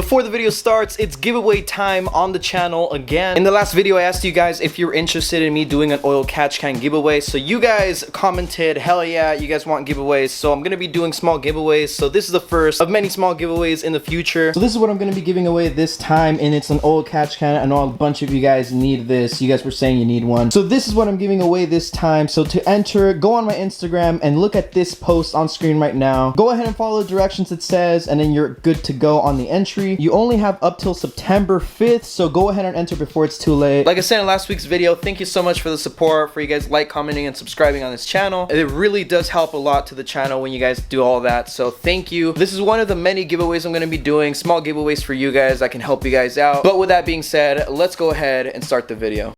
Before the video starts, it's giveaway time on the channel again. In the last video, I asked you guys if you're interested in me doing an oil catch can giveaway. So you guys commented, hell yeah, you guys want giveaways. So I'm gonna be doing small giveaways. So this is the first of many small giveaways in the future. So this is what I'm gonna be giving away this time, and it's an oil catch can. I know a bunch of you guys need this. You guys were saying you need one. So this is what I'm giving away this time. So to enter, go on my Instagram and look at this post on screen right now. Go ahead and follow the directions it says, and then you're good to go on the entry. You only have up till September 5th, so go ahead and enter before it's too late. Like I said in last week's video, thank you so much for the support, for you guys like, commenting, and subscribing on this channel. It really does help a lot to the channel when you guys do all that, so thank you. This is one of the many giveaways I'm going to be doing, small giveaways for you guys that can help you guys out. But with that being said, let's go ahead and start the video.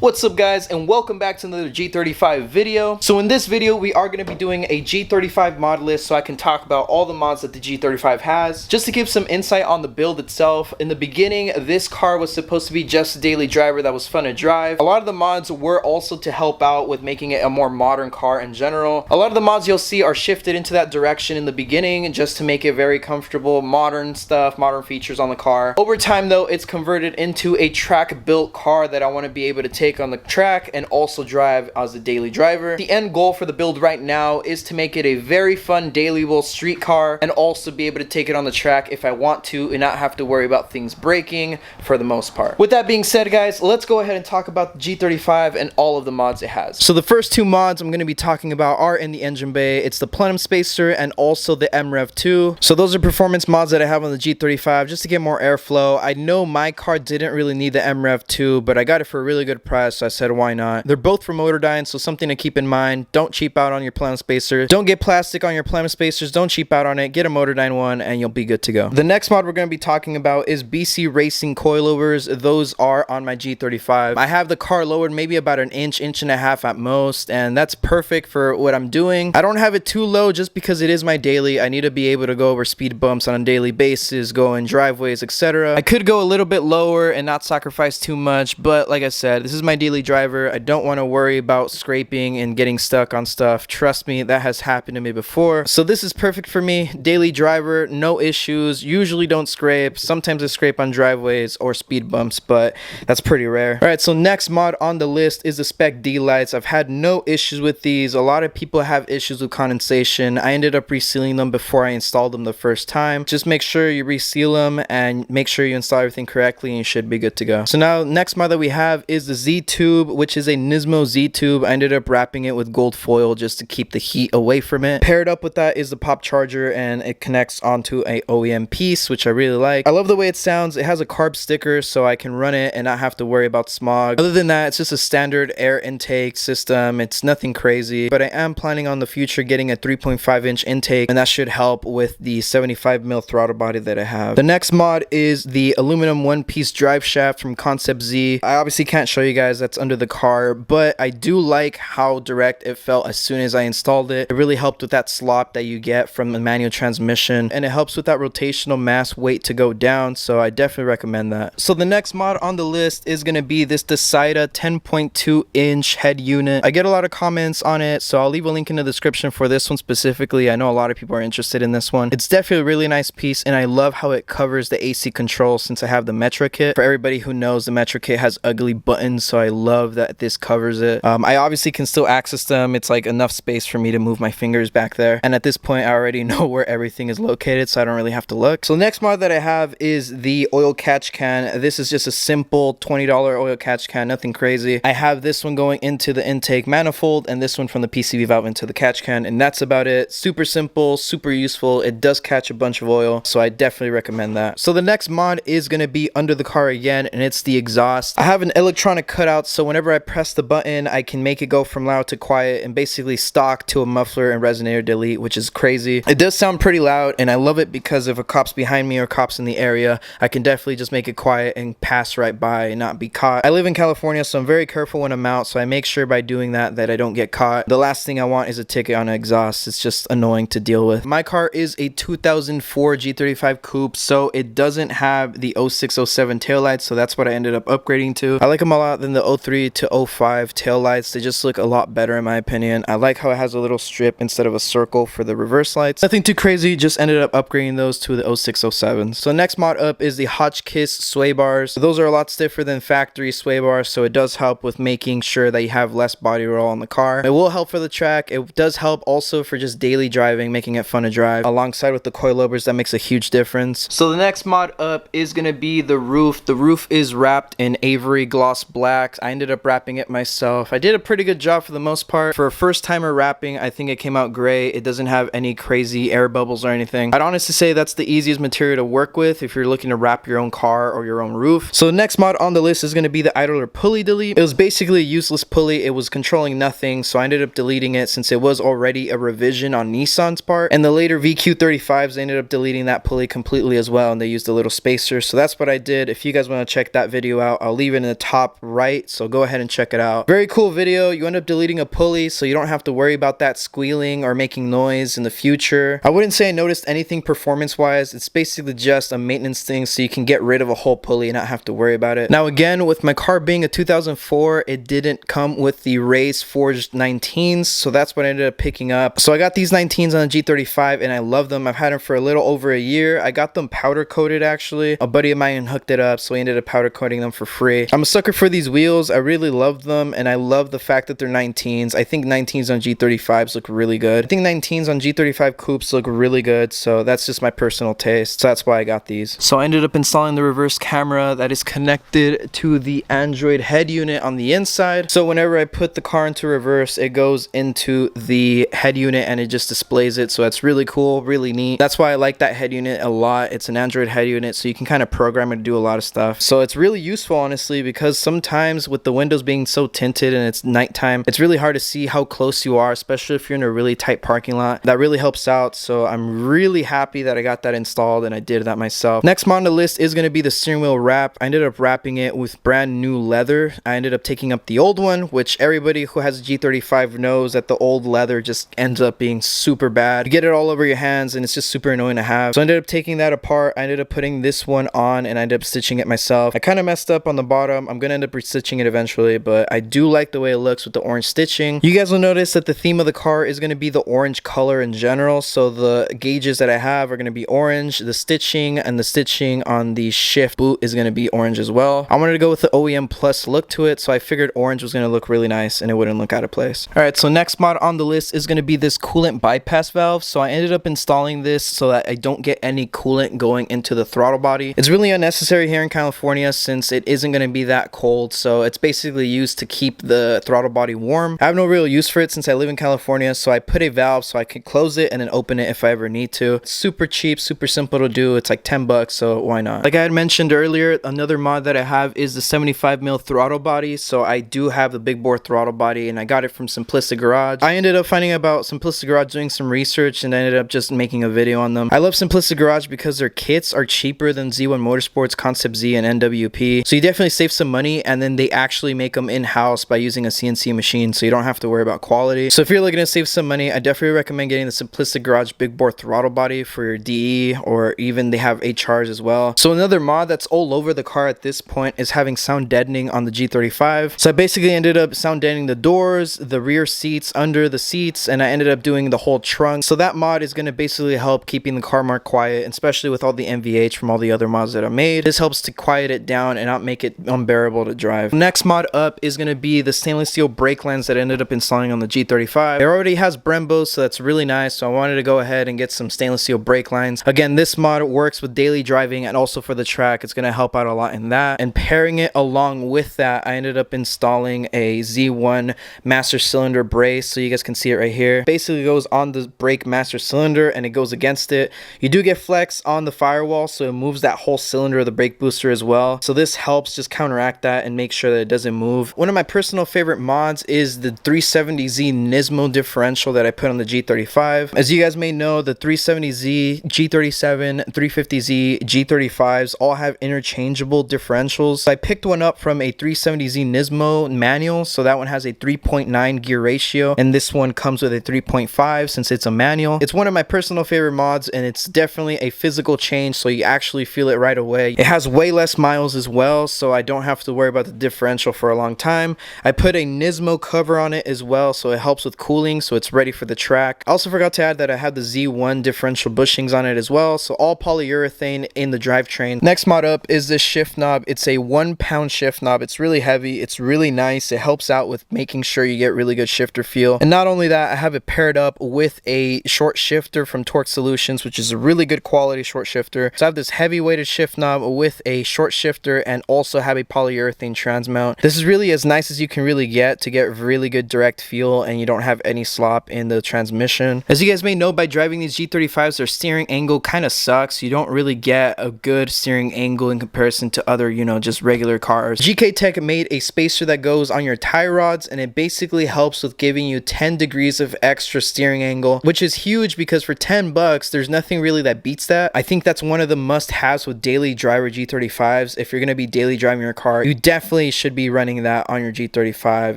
What's up guys, and welcome back to another G35 video. So in this video we are going to be doing a G35 mod list, so I can talk about all the mods that the G35 has. Just to give some insight on the build itself, in the beginning this car was supposed to be just a daily driver that was fun to drive. A lot of the mods were also to help out with making it a more modern car in general. A lot of the mods you'll see are shifted into that direction in the beginning just to make it very comfortable, modern stuff, modern features on the car. Over time though, it's converted into a track built car that I want to be able to take on the track and also drive as a daily driver. The end goal for the build right now is to make it a very fun daily-able street car and also be able to take it on the track if I want to and not have to worry about things breaking for the most part. With that being said guys, let's go ahead and talk about the G35 and all of the mods it has. So the first two mods I'm going to be talking about are in the engine bay. It's the plenum spacer and also the MREV2. So those are performance mods that I have on the G35 just to get more airflow. I know my car didn't really need the MREV2, but I got it for a really good price, so I said why not. They're both from Motordyne, so something to keep in mind. Don't cheap out on your plenum spacers. Don't get plastic on your plenum spacers. Don't cheap out on it. Get a Motordyne one and you'll be good to go. The next mod we're going to be talking about is BC Racing Coilovers. Those are on my G35. I have the car lowered maybe about an inch and a half at most, and that's perfect for what I'm doing. I don't have it too low just because it is my daily. I need to be able to go over speed bumps on a daily basis, go in driveways, etc. I could go a little bit lower and not sacrifice too much, but like I said, this is my daily driver. I don't want to worry about scraping and getting stuck on stuff. Trust me, that has happened to me before. So this is perfect for me. Daily driver, no issues. Usually don't scrape. Sometimes I scrape on driveways or speed bumps, but that's pretty rare. All right, so next mod on the list is the Spec D Lights. I've had no issues with these. A lot of people have issues with condensation. I ended up resealing them before I installed them the first time. Just make sure you reseal them and make sure you install everything correctly and you should be good to go. So now next mod that we have is the Z tube, which is a Nismo Z tube. I ended up wrapping it with gold foil just to keep the heat away from it. Paired up with that is the pop charger, and it connects onto a OEM piece, which I really like. I love the way it sounds. It has a carb sticker so I can run it and not have to worry about smog. Other than that, it's just a standard air intake system. It's nothing crazy, but I am planning on the future getting a 3.5-inch intake, and that should help with the 75mm throttle body that I have. The next mod is the aluminum one-piece drive shaft from Concept Z. I obviously can't show you guys, that's under the car, but I do like how direct it felt as soon as I installed it. It really helped with that slop that you get from the manual transmission, and it helps with that rotational mass weight to go down, so I definitely recommend that. So the next mod on the list is going to be this Dasaita 10.2-inch head unit. I get a lot of comments on it, so I'll leave a link in the description for this one specifically. I know a lot of people are interested in this one. It's definitely a really nice piece, and I love how it covers the AC control since I have the Metro kit. For everybody who knows, the Metro kit has ugly buttons, so I love that this covers it. I obviously can still access them. It's like enough space for me to move my fingers back there, and at this point I already know where everything is located, so I don't really have to look. So the next mod that I have is the oil catch can. This is just a simple $20 oil catch can, nothing crazy. I have this one going into the intake manifold and this one from the PCV valve into the catch can, and that's about it. Super simple, super useful. It does catch a bunch of oil, so I definitely recommend that. So the next mod is going to be under the car again, and it's the exhaust. I have an electronic cutout, so whenever I press the button I can make it go from loud to quiet and basically stock to a muffler and resonator delete, which is crazy. It does sound pretty loud, and I love it because if a cop's behind me or cops in the area, I can definitely just make it quiet and pass right by and not be caught. I live in California, so I'm very careful when I'm out, so I make sure by doing that I don't get caught. The last thing I want is a ticket on an exhaust. It's just annoying to deal with. My car is a 2004 G35 Coupe, so it doesn't have the 0607 taillights, so that's what I ended up upgrading to. I like them a lot than than the 03 to 05 taillights. They just look a lot better in my opinion. I like how it has a little strip instead of a circle for the reverse lights. Nothing too crazy, just ended up upgrading those to the 06, 07. So next mod up is the Hotchkis sway bars. Those are a lot stiffer than factory sway bars, so it does help with making sure that you have less body roll on the car. It will help for the track. It does help also for just daily driving, making it fun to drive. Alongside with the coilovers, that makes a huge difference. So the next mod up is going to be the roof. The roof is wrapped in aAvery gloss black. I ended up wrapping it myself. I did a pretty good job for the most part. For a first timer wrapping, I think it came out gray. It doesn't have any crazy air bubbles or anything. I'd honestly say that's the easiest material to work with if you're looking to wrap your own car or your own roof. So the next mod on the list is going to be the idler pulley delete. It was basically a useless pulley. It was controlling nothing, so I ended up deleting it since it was already a revision on Nissan's part. And the later VQ35s, they ended up deleting that pulley completely as well, and they used a little spacer. So that's what I did. If you guys want to check that video out, I'll leave it in the top right, so go ahead and check it out. Very cool video. You end up deleting a pulley, so you don't have to worry about that squealing or making noise in the future. I wouldn't say I noticed anything performance wise. It's basically just a maintenance thing, so you can get rid of a whole pulley and not have to worry about it. Now again, with my car being a 2004, it didn't come with the raised forged 19s, so that's what I ended up picking up. So I got these 19s on the G35 and I love them. I've had them for a little over a year. I got them powder coated actually. A buddy of mine hooked it up, so we ended up powder coating them for free. I'm a sucker for these wheels. I really love them, and I love the fact that they're 19s. I think 19s on G35s look really good. I think 19s on G35 Coupes look really good, so that's just my personal taste. So that's why I got these. So I ended up installing the reverse camera that is connected to the Android head unit on the inside. So whenever I put the car into reverse, it goes into the head unit and it just displays it. So that's really cool, really neat. That's why I like that head unit a lot. It's an Android head unit, so you can kind of program it to do a lot of stuff. So it's really useful, honestly, because sometimes with the windows being so tinted and it's nighttime, it's really hard to see how close you are, especially if you're in a really tight parking lot. That really helps out. So I'm really happy that I got that installed and I did that myself. Next mod on the list is going to be the steering wheel wrap. I ended up wrapping it with brand new leather. I ended up taking up the old one, which everybody who has a G35 knows that the old leather just ends up being super bad. You get it all over your hands and it's just super annoying to have. So I ended up taking that apart. I ended up putting this one on and I ended up stitching it myself. I kind of messed up on the bottom. I'm going to end up restitching it eventually, but I do like the way it looks with the orange stitching. You guys will notice that the theme of the car is going to be the orange color in general. So the gauges that I have are going to be orange. The stitching and the stitching on the shift boot is going to be orange as well. I wanted to go with the OEM Plus look to it, so I figured orange was going to look really nice and it wouldn't look out of place. Alright, so next mod on the list is going to be this coolant bypass valve. So I ended up installing this so that I don't get any coolant going into the throttle body. It's really unnecessary here in California since it isn't going to be that cold, so it's basically used to keep the throttle body warm. I have no real use for it since I live in California, so I put a valve so I can close it and then open it if I ever need to. It's super cheap, super simple to do. It's like 10 bucks, so why not? Like I had mentioned earlier, another mod that I have is the 75mm throttle body. So I do have the big bore throttle body and I got it from Simplistic Garage. I ended up finding about Simplistic Garage, doing some research, and I ended up just making a video on them. I love Simplistic Garage because their kits are cheaper than Z1 Motorsports, Concept Z, and NWP. So you definitely save some money, and then they actually make them in-house by using a CNC machine, so you don't have to worry about quality. So if you're looking to save some money, I definitely recommend getting the Simplistic Garage big bore throttle body for your DE, or even they have HRs as well. So another mod that's all over the car at this point is having sound deadening on the G35. So I basically ended up sound deadening the doors, the rear seats, under the seats, and I ended up doing the whole trunk. So that mod is going to basically help keeping the car more quiet, especially with all the MVH from all the other mods that I made. This helps to quiet it down and not make it unbearable to drive. Next mod up is going to be the stainless steel brake lines that I ended up installing on the G35. It already has Brembo, so that's really nice, so I wanted to go ahead and get some stainless steel brake lines. Again, this mod works with daily driving and also for the track. It's going to help out a lot in that. And pairing it along with that, I ended up installing a Z1 master cylinder brace, so you guys can see it right here. Basically goes on the brake master cylinder and it goes against it. You do get flex on the firewall, so it moves that whole cylinder of the brake booster as well. So this helps just counteract that and make sure that it doesn't move. One of my personal favorite mods is the 370Z Nismo differential that I put on the G35. As you guys may know, the 370Z, G37, 350Z, G35s all have interchangeable differentials. I picked one up from a 370Z Nismo manual, so that one has a 3.9 gear ratio, and this one comes with a 3.5 since it's a manual. It's one of my personal favorite mods, and it's definitely a physical change, so you actually feel it right away. It has way less miles as well, so I don't have to worry about the the differential for a long time. I put a Nismo cover on it as well, so it helps with cooling, so it's ready for the track. I also forgot to add that I have the Z1 differential bushings on it as well, so all polyurethane in the drivetrain. Next mod up is this shift knob. It's a 1-pound shift knob. It's really heavy. It's really nice. It helps out with making sure you get really good shifter feel. And not only that, I have it paired up with a short shifter from Torque Solutions, which is a really good quality short shifter. So I have this heavy weighted shift knob with a short shifter and also have a polyurethane trans mount. This is really as nice as you can really get to get really good direct feel, and you don't have any slop in the transmission. As you guys may know, by driving these G35s, their steering angle kind of sucks. You don't really get a good steering angle in comparison to other, you know, just regular cars. GK Tech made a spacer that goes on your tie rods, and it basically helps with giving you 10 degrees of extra steering angle, which is huge because for 10 bucks, there's nothing really that beats that. I think that's one of the must-haves with daily driver G35s. If you're going to be daily driving your car, you definitely should be running that on your G35.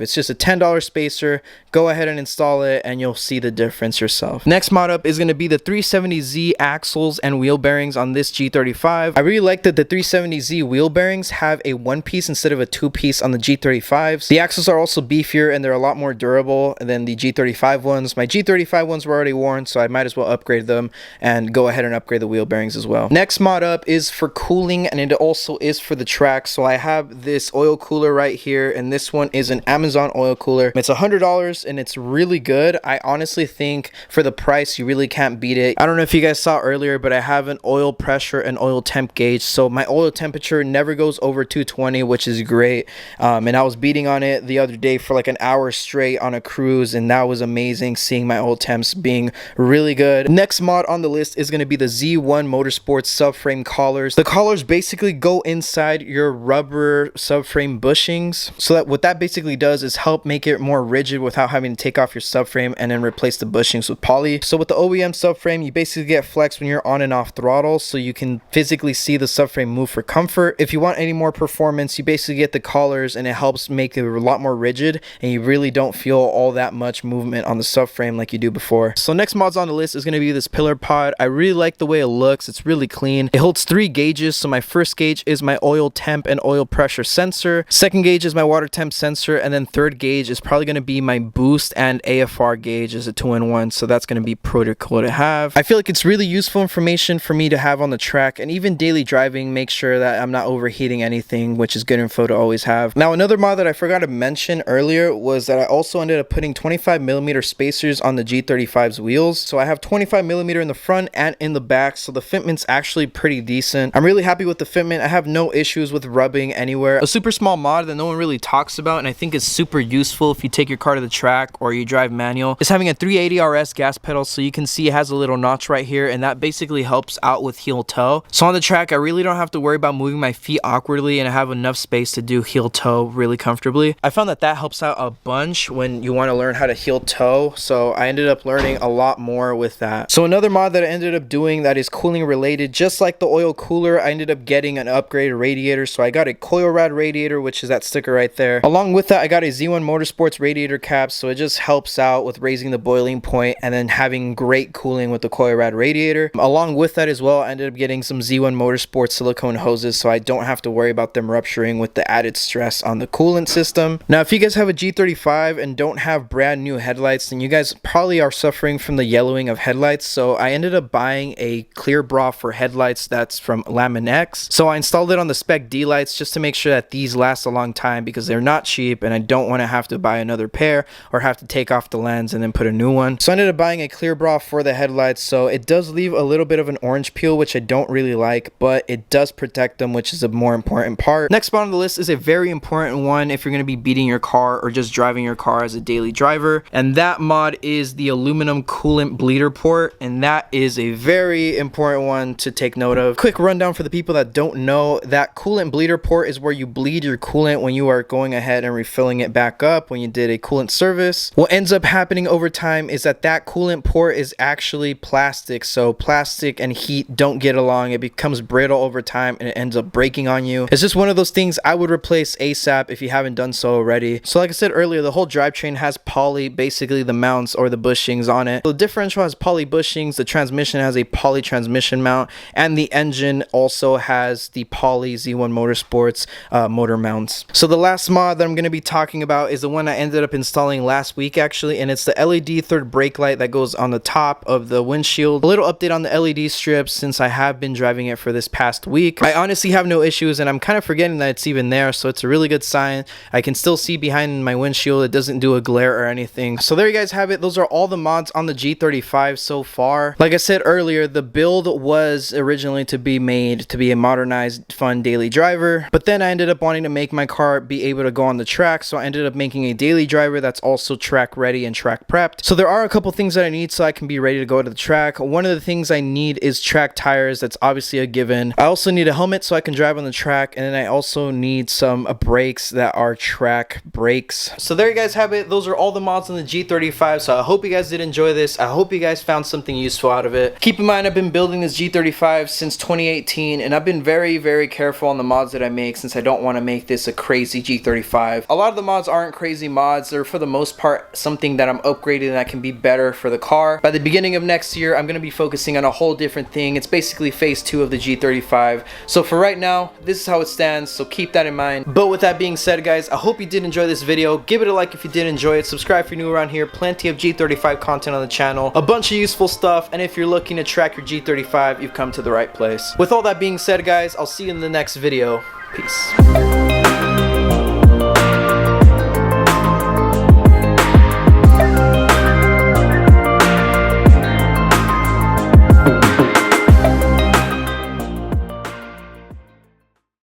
It's just a $10 spacer. Go ahead and install it and you'll see the difference yourself. Next mod up is going to be the 370Z axles and wheel bearings on this G35. I really like that the 370Z wheel bearings have a 1-piece instead of a 2-piece on the G35s. The axles are also beefier and they're a lot more durable than the G35 ones. My G35 ones were already worn, so I might as well upgrade them and go ahead and upgrade the wheel bearings as well. Next mod up is for cooling, and it also is for the track. So I have this oil cooler right here, and this one is an Amazon oil cooler. It's $100 and it's really good. I honestly think for the price, you really can't beat it. I don't know if you guys saw earlier, but I have an oil pressure and oil temp gauge, so my oil temperature never goes over 220, which is great. And I was beating on it the other day for like an hour straight on a cruise, and that was amazing, seeing my oil temps being really good. Next mod on the list is going to be the Z1 Motorsports subframe collars. The collars basically go inside your rubber subframe bushings, so that what that basically does is help make it more rigid without having to take off your subframe and then replace the bushings with poly. So with the OEM subframe, you basically get flex when you're on and off throttle, so you can physically see the subframe move for comfort. If you want any more performance, you basically get the collars, and it helps make it a lot more rigid, and you really don't feel all that much movement on the subframe like you do before. So next mods on the list is going to be this pillar pod. I really like the way it looks. It's really clean. It holds 3 gauges. So my first gauge is my oil temp and oil pressure sensor. Second gauge is my water temp sensor, and then third gauge is probably going to be my boost and AFR gauge as a 2-in-1. So that's going to be pretty cool to have. I feel like it's really useful information for me to have on the track, and even daily driving, make sure that I'm not overheating anything, which is good info to always have. Now, another mod that I forgot to mention earlier was that I also ended up putting 25mm spacers on the G35's wheels. So I have 25mm in the front and in the back, so the fitment's actually pretty decent. I'm really happy with the fitment. I have no issues with rubbing anywhere. A super small mod that no one really talks about, and I think is super useful if you take your car to the track or you drive manual, is having a 380 RS gas pedal. So you can see it has a little notch right here, and that basically helps out with heel toe. So on the track, I really don't have to worry about moving my feet awkwardly, and I have enough space to do heel toe really comfortably. I found that helps out a bunch when you want to learn how to heel toe, so I ended up learning a lot more with that. So another mod that I ended up doing that is cooling related, just like the oil cooler, I ended up getting an upgraded radiator. So I got a coil rad radiator, which is that sticker right there. Along with that, I got a Z1 Motorsports radiator cap, so it just helps out with raising the boiling point and then having great cooling with the coil rad radiator. Along with that as well, I ended up getting some Z1 Motorsports silicone hoses, so I don't have to worry about them rupturing with the added stress on the coolant system. Now, if you guys have a G35 and don't have brand new headlights, then you guys probably are suffering from the yellowing of headlights. So I ended up buying a clear bra for headlights that's from Laminex. So I installed it on the Spec D lights just to make sure that these last a long time, because they're not cheap and I don't want to have to buy another pair or have to take off the lens and then put a new one. So I ended up buying a clear bra for the headlights. So it does leave a little bit of an orange peel, which I don't really like, but it does protect them, which is a more important part. Next spot on the list is a very important one if you're going to be beating your car or just driving your car as a daily driver, and that mod is the aluminum coolant bleeder port, and that is a very important one to take note of. Quick rundown for the people that don't know, that coolant bleeder port is where you bleed your coolant when you are going ahead and refilling it back up when you did a coolant service. What ends up happening over time is that coolant port is actually plastic, so plastic and heat don't get along. It becomes brittle over time and it ends up breaking on you. It's just one of those things I would replace ASAP if you haven't done so already. So like I said earlier, the whole drivetrain has poly, basically the mounts or the bushings on it. So the differential has poly bushings, the transmission has a poly transmission mount, and the engine also has the poly Z1 Motorsports motor motor mounts. So the last mod that I'm going to be talking about is the one I ended up installing last week actually, and it's the LED third brake light that goes on the top of the windshield. A little update on the LED strips since I have been driving it for this past week. I honestly have no issues, and I'm kind of forgetting that it's even there, so it's a really good sign. I can still see behind my windshield. It doesn't do a glare or anything. So there you guys have it. Those are all the mods on the G35 so far. Like I said earlier, the build was originally to be made to be a modernized, fun daily driver, but then I ended up wanting to make my car be able to go on the track, so I ended up making a daily driver that's also track ready and track prepped. So there are a couple things that I need so I can be ready to go to the track. One of the things I need is track tires. That's obviously a given. I also need a helmet so I can drive on the track, and then I also need some brakes that are track brakes. So there you guys have it. Those are all the mods on the G35, so I hope you guys did enjoy this. I hope you guys found something useful out of it. Keep in mind, I've been building this G35 since 2018, and I've been very careful on the mods that I make since I don't want to make this a crazy G35. A lot of the mods aren't crazy mods. They're for the most part something that I'm upgrading that can be better for the car. By the beginning of next year, I'm going to be focusing on a whole different thing. It's basically phase 2 of the G35. So for right now, this is how it stands, so keep that in mind. But with that being said, guys, I hope you did enjoy this video. Give it a like if you did enjoy it. Subscribe if you're new around here. Plenty of G35 content on the channel. A bunch of useful stuff, and if you're looking to track your G35, you've come to the right place. With all that being said, guys, I'll see you in the next video. Peace.